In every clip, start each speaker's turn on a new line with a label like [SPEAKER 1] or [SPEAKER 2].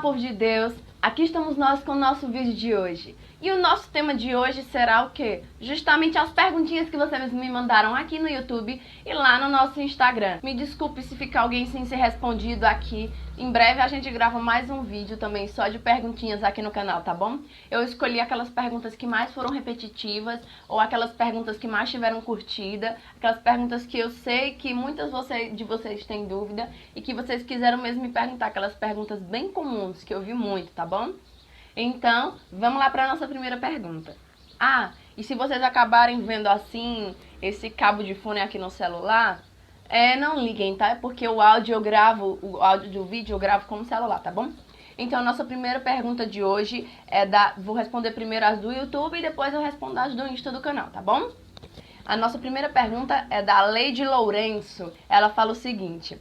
[SPEAKER 1] povo de Deus, aqui estamos nós com o nosso vídeo de hoje. E o nosso tema de hoje será o quê? Justamente as perguntinhas que vocês me mandaram aqui no YouTube e lá no nosso Instagram. Me desculpe se ficar alguém sem ser respondido aqui. Em breve a gente grava mais um vídeo também só de perguntinhas aqui no canal, tá bom? Eu escolhi aquelas perguntas que mais foram repetitivas ou aquelas perguntas que mais tiveram curtida, aquelas perguntas que eu sei que muitas de vocês têm dúvida e que vocês quiseram mesmo me perguntar, aquelas perguntas bem comuns que eu vi muito, tá bom? Então, vamos lá para a nossa primeira pergunta. E se vocês acabarem vendo assim, esse cabo de fone aqui no celular, não liguem, tá? É porque o áudio do vídeo eu gravo com o celular, tá bom? Então, a nossa primeira pergunta de hoje vou responder primeiro as do YouTube e depois eu respondo as do Insta do canal, tá bom? A nossa primeira pergunta é da Leide Lourenço. Ela fala o seguinte: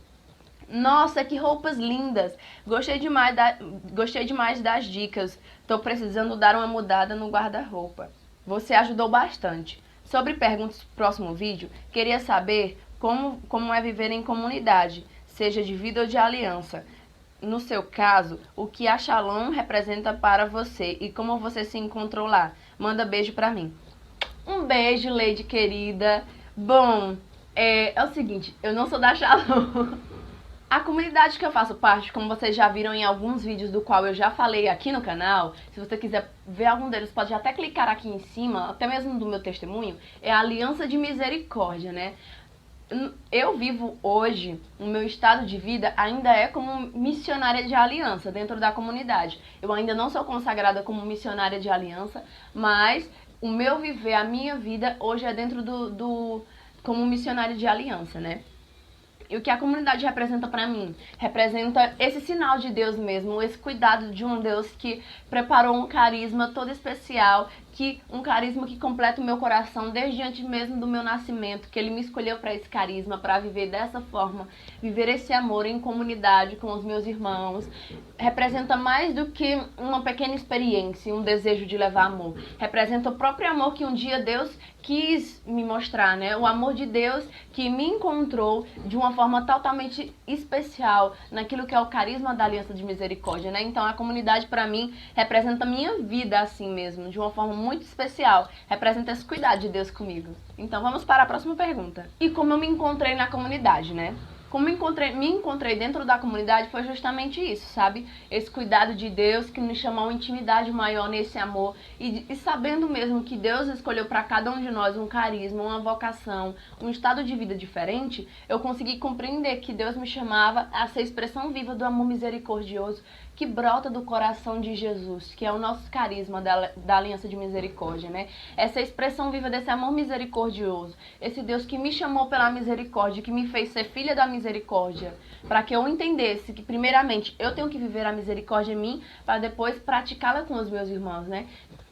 [SPEAKER 1] nossa, que roupas lindas! Gostei demais das dicas. Tô precisando dar uma mudada no guarda-roupa. Você ajudou bastante. Sobre perguntas do próximo vídeo, queria saber como é viver em comunidade, seja de vida ou de aliança. No seu caso, o que a Shalom representa para você e como você se encontrou lá. Manda beijo pra mim. Um beijo, Leide querida. Bom, é o seguinte, eu não sou da Shalom. A comunidade que eu faço parte, como vocês já viram em alguns vídeos do qual eu já falei aqui no canal, se você quiser ver algum deles, pode até clicar aqui em cima, até mesmo do meu testemunho, é a Aliança de Misericórdia, né? Eu vivo hoje, o meu estado de vida ainda é como missionária de aliança dentro da comunidade. Eu ainda não sou consagrada como missionária de aliança, mas o meu viver, a minha vida hoje é dentro como missionária de aliança, né? E o que a comunidade representa pra mim? Representa esse sinal de Deus mesmo, esse cuidado de um Deus que preparou um carisma todo especial, um carisma que completa o meu coração desde antes mesmo do meu nascimento, que Ele me escolheu para esse carisma, para viver dessa forma, viver esse amor em comunidade com os meus irmãos. Representa mais do que uma pequena experiência, um desejo de levar amor. Representa o próprio amor que um dia Deus quis me mostrar, né? O amor de Deus que me encontrou de uma forma totalmente especial naquilo que é o carisma da Aliança de Misericórdia, né? Então a comunidade para mim representa a minha vida assim mesmo, de uma forma muito especial. Representa esse cuidado de Deus comigo. Então vamos para a próxima pergunta. E como eu me encontrei na comunidade, né? Como me encontrei dentro da comunidade foi justamente isso, sabe? Esse cuidado de Deus que nos chamou a uma intimidade maior nesse amor e sabendo mesmo que Deus escolheu para cada um de nós um carisma, uma vocação, um estado de vida diferente, eu consegui compreender que Deus me chamava a ser expressão viva do amor misericordioso que brota do coração de Jesus, que é o nosso carisma da Aliança de Misericórdia, né? Essa expressão viva desse amor misericordioso, esse Deus que me chamou pela misericórdia, que me fez ser filha da misericórdia, para que eu entendesse que primeiramente eu tenho que viver a misericórdia em mim, para depois praticá-la com os meus irmãos, né?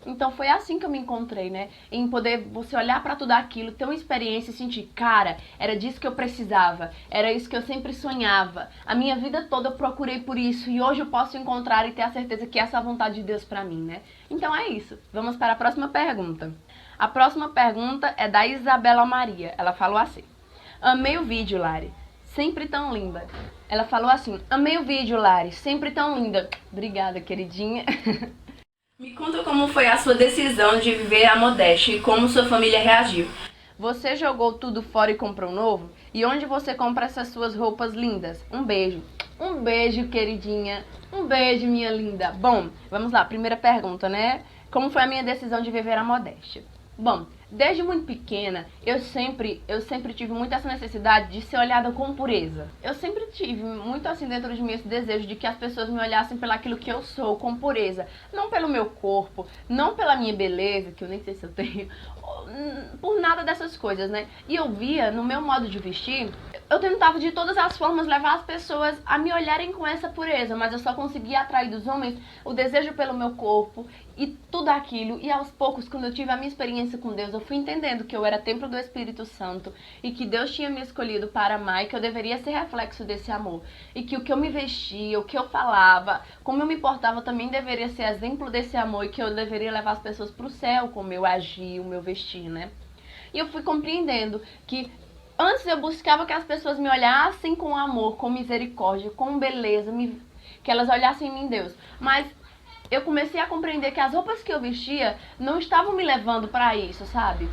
[SPEAKER 1] Então foi assim que eu me encontrei, né? Em poder você olhar para tudo aquilo, ter uma experiência e sentir, cara, era disso que eu precisava, era isso que eu sempre sonhava. A minha vida toda eu procurei por isso e hoje eu posso encontrar e ter a certeza que essa é a vontade de Deus para mim, né? Então é isso. Vamos para a próxima pergunta. A próxima pergunta é da Isabela Maria. Ela falou assim: amei o vídeo, Lari. Sempre tão linda. Ela falou assim: amei o vídeo, Lari. Sempre tão linda. Obrigada, queridinha. Me conta como foi a sua decisão de viver a modéstia e como sua família reagiu. Você jogou tudo fora e comprou um novo? E onde você compra essas suas roupas lindas? Um beijo. Um beijo, queridinha. Um beijo, minha linda. Bom, vamos lá. Primeira pergunta, né? Como foi a minha decisão de viver a modéstia? Bom, desde muito pequena, eu sempre tive muito essa necessidade de ser olhada com pureza. Eu sempre tive muito assim dentro de mim esse desejo de que as pessoas me olhassem pelaquilo que eu sou, com pureza. Não pelo meu corpo, não pela minha beleza, que eu nem sei se eu tenho, por nada dessas coisas, né? E eu via no meu modo de vestir, eu tentava de todas as formas levar as pessoas a me olharem com essa pureza, mas eu só conseguia atrair dos homens o desejo pelo meu corpo e tudo aquilo. E aos poucos, quando eu tive a minha experiência com Deus, eu fui entendendo que eu era templo do Espírito Santo e que Deus tinha me escolhido para amar e que eu deveria ser reflexo desse amor. E que o que eu me vestia, o que eu falava, como eu me portava também deveria ser exemplo desse amor e que eu deveria levar as pessoas para o céu com o meu agir, o meu vestir, né? E eu fui compreendendo que antes eu buscava que as pessoas me olhassem com amor, com misericórdia, com beleza, que elas olhassem em mim, Deus. Mas eu comecei a compreender que as roupas que eu vestia não estavam me levando para isso, sabe?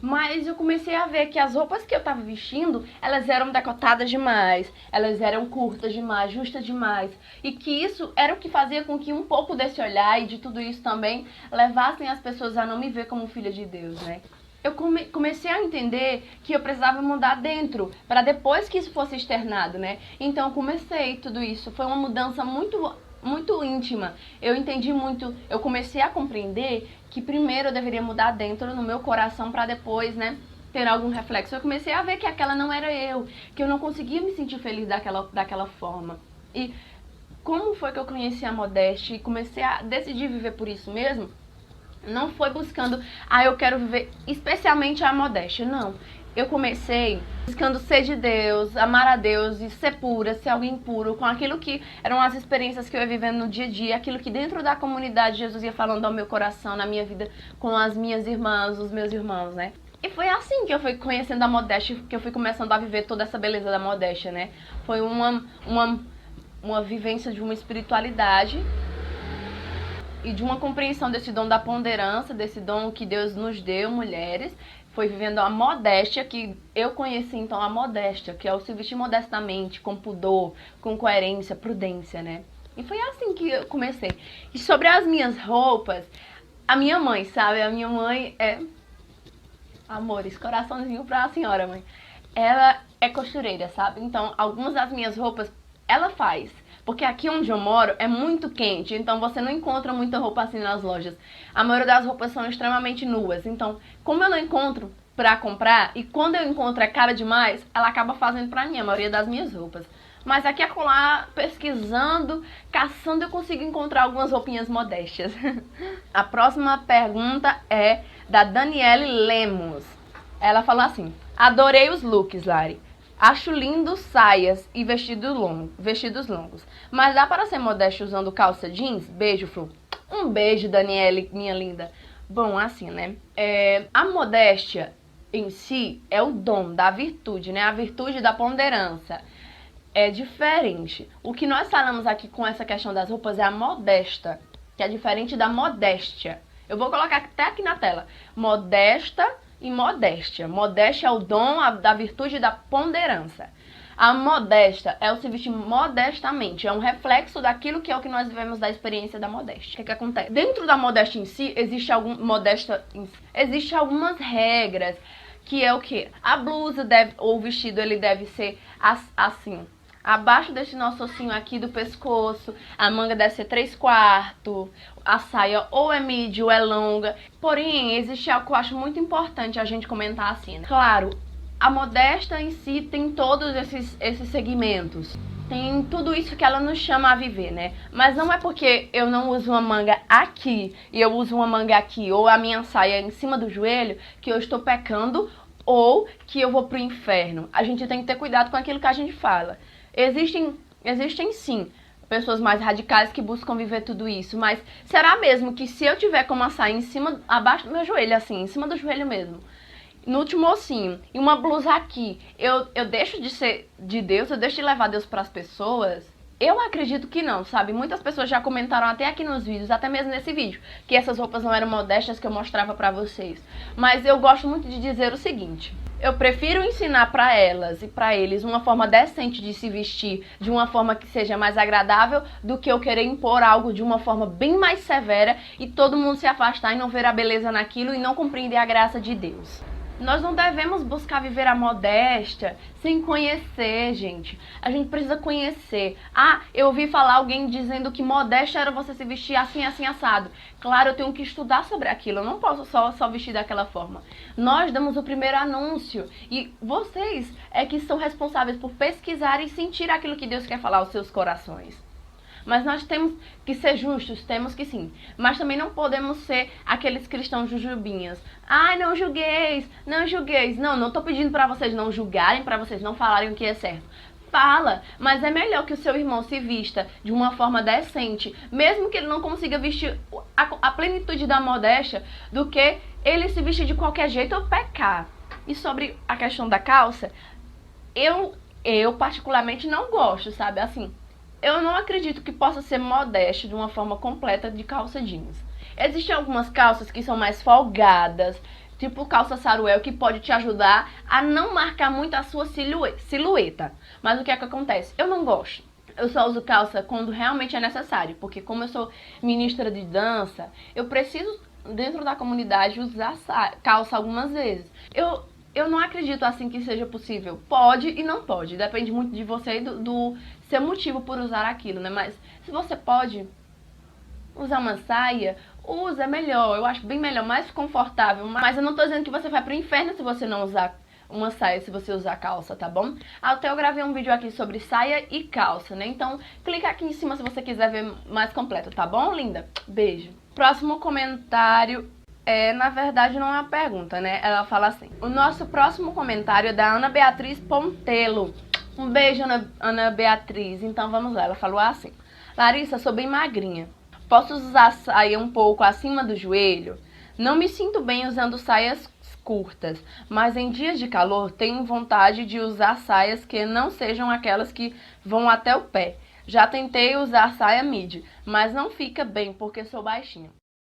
[SPEAKER 1] Mas eu comecei a ver que as roupas que eu tava vestindo, elas eram decotadas demais, elas eram curtas demais, justas demais. E que isso era o que fazia com que um pouco desse olhar e de tudo isso também levassem as pessoas a não me ver como filha de Deus, né? Eu comecei a entender que eu precisava mudar dentro, para depois que isso fosse externado, né? Então eu comecei tudo isso, foi uma mudança muito íntima. Eu entendi muito, eu comecei a compreender que primeiro eu deveria mudar dentro no meu coração para depois, né, ter algum reflexo. Eu comecei a ver que aquela não era eu, que eu não conseguia me sentir feliz daquela forma. E como foi que eu conheci a modéstia e comecei a decidir viver por isso mesmo? Não foi buscando, eu quero viver especialmente a modéstia, não. Eu comecei buscando ser de Deus, amar a Deus e ser pura, ser alguém puro, com aquilo que eram as experiências que eu ia vivendo no dia a dia, aquilo que dentro da comunidade Jesus ia falando ao meu coração, na minha vida, com as minhas irmãs, os meus irmãos, né? E foi assim que eu fui conhecendo a modéstia, que eu fui começando a viver toda essa beleza da modéstia, né? Foi uma vivência de uma espiritualidade e de uma compreensão desse dom da ponderância, desse dom que Deus nos deu, mulheres. Foi vivendo a modéstia, que eu conheci então a modéstia, que é o se vestir modestamente, com pudor, com coerência, prudência, né? E foi assim que eu comecei. E sobre as minhas roupas, a minha mãe, sabe? A minha mãe é... Amores, coraçãozinho pra senhora, mãe. Ela é costureira, sabe? Então, algumas das minhas roupas, ela faz. Porque aqui onde eu moro é muito quente, então você não encontra muita roupa assim nas lojas. A maioria das roupas são extremamente nuas. Então, como eu não encontro pra comprar, e quando eu encontro é cara demais, ela acaba fazendo pra mim a maioria das minhas roupas. Mas aqui acolá, pesquisando, caçando, eu consigo encontrar algumas roupinhas modéstias. A próxima pergunta é da Daniele Lemos. Ela falou assim: adorei os looks, Lari. Acho lindo saias e vestidos longos. Mas dá para ser modesta usando calça jeans? Beijo, Fru. Um beijo, Daniele, minha linda. Bom, assim, né? A modéstia em si é o dom da virtude, né? A virtude da ponderância. É diferente. O que nós falamos aqui com essa questão das roupas é a modesta, que é diferente da modéstia. Eu vou colocar até aqui na tela. Modesta e modéstia. Modéstia é o dom da virtude da ponderância. A modesta é o se vestir modestamente, é um reflexo daquilo que é o que nós vivemos da experiência da modéstia. O que acontece? Dentro da modéstia em si, existe algumas regras, que é o que? A blusa ou o vestido ele deve ser assim. Abaixo desse nosso ossinho aqui do pescoço, a manga deve ser 3/4, a saia ou é midi ou é longa. Porém, existe algo que eu acho muito importante a gente comentar assim, né? Claro, a modéstia em si tem todos esses segmentos. Tem tudo isso que ela nos chama a viver, né? Mas não é porque eu não uso uma manga aqui e eu uso uma manga aqui ou a minha saia em cima do joelho que eu estou pecando ou que eu vou pro inferno. A gente tem que ter cuidado com aquilo que a gente fala. Existem sim pessoas mais radicais que buscam viver tudo isso, mas será mesmo que se eu tiver com uma saia abaixo do meu joelho, assim, em cima do joelho mesmo, no último ossinho, e uma blusa aqui, eu deixo de ser de Deus, eu deixo de levar Deus para as pessoas? Eu acredito que não, sabe? Muitas pessoas já comentaram até aqui nos vídeos, até mesmo nesse vídeo, que essas roupas não eram modestas que eu mostrava pra vocês. Mas eu gosto muito de dizer o seguinte: eu prefiro ensinar pra elas e pra eles uma forma decente de se vestir, de uma forma que seja mais agradável, do que eu querer impor algo de uma forma bem mais severa e todo mundo se afastar e não ver a beleza naquilo e não compreender a graça de Deus. Nós não devemos buscar viver a modéstia sem conhecer, gente. A gente precisa conhecer. Eu ouvi falar alguém dizendo que modéstia era você se vestir assim, assim, assado. Claro, eu tenho que estudar sobre aquilo. Eu não posso só vestir daquela forma. Nós damos o primeiro anúncio. E vocês é que são responsáveis por pesquisar e sentir aquilo que Deus quer falar aos seus corações. Mas nós temos que ser justos, temos que sim. Mas também não podemos ser aqueles cristãos jujubinhas. Não julgueis, não julgueis. Não tô pedindo para vocês não julgarem, para vocês não falarem o que é certo. Fala, mas é melhor que o seu irmão se vista de uma forma decente, mesmo que ele não consiga vestir a plenitude da modéstia, do que ele se vestir de qualquer jeito ou pecar. E sobre a questão da calça, eu particularmente não gosto, sabe? Assim, Eu não acredito que possa ser modesto de uma forma completa de calça jeans. Existem algumas calças que são mais folgadas, tipo calça saruel, que pode te ajudar a não marcar muito a sua silhueta. Mas o que é que acontece? Eu não gosto. Eu só uso calça quando realmente é necessário, porque como eu sou ministra de dança, eu preciso, dentro da comunidade, usar calça algumas vezes. Eu não acredito assim que seja possível. Pode e não pode. Depende muito de você e do seu motivo por usar aquilo, né? Mas se você pode usar uma saia, usa, é melhor. Eu acho bem melhor, mais confortável. Mas eu não tô dizendo que você vai pro inferno se você não usar uma saia, se você usar calça, tá bom? Até eu gravei um vídeo aqui sobre saia e calça, né? Então clica aqui em cima se você quiser ver mais completo, tá bom, linda? Beijo. Próximo comentário na verdade, não é uma pergunta, né? Ela fala assim: o nosso próximo comentário é da Ana Beatriz Pontelo. Um beijo, Ana Beatriz. Então vamos lá. Ela falou assim: Larissa, sou bem magrinha. Posso usar saia um pouco acima do joelho? Não me sinto bem usando saias curtas, mas em dias de calor tenho vontade de usar saias que não sejam aquelas que vão até o pé. Já tentei usar saia midi, mas não fica bem porque sou baixinha.